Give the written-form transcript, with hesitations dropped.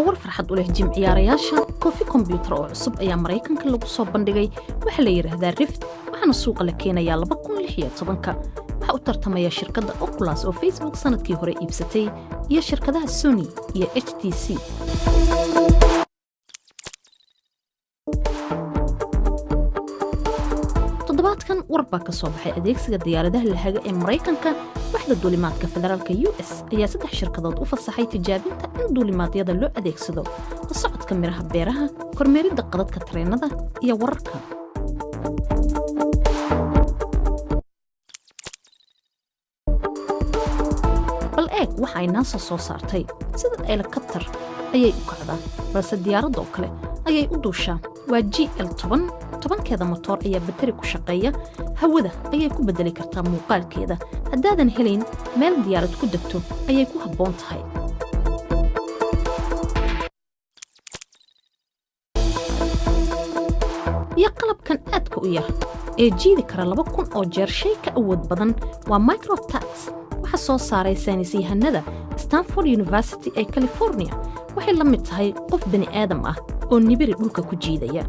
war farxad u leh jimciyaarayaasha Coffee Computer oo cusub ayaa Mareykanka lagu soo bandhigay waxa la yiraahdaa Rift waxaana suuqa la keenayaa 2016 waxa uu tartamaya shirkadda Oculus oo Facebook sanadkii hore iibsatay iyo shirkadaha Sony iyo HTC toddobaadkan warba ka soo baxay adeegsiga diyaaradaha la haga ee Mareykanka waxda duulimaadka federaalka US ayaa saddex shirkadood u fasaxay tijaabinta in duulimaadyada loo adeegsado socodka miraha beeraha kormeeridda qadadka tareenada iyo wararka bal eeg waxa ay NASA soo saartay sida helicopter ayay u kacdaa balse diyaaradda oo kale ayay u duushaa waa GL10 tobankeeda motor ayaa batari ku shaqeeya hawada ayay ku bedeli kartaa muuqaalkeeda haddaadan helayn meel diyaarad ku degto ayay ku habboon tahay iyo qalabkan aadka u yar ee jiidi kara 2000 oo jeer shay ka awood badan waa microtax waxa soo saaray saynisyahanada Stanford University ee California waxay la mid tahay qof bani aadam ah oo nibiri dhulka ku jiidaya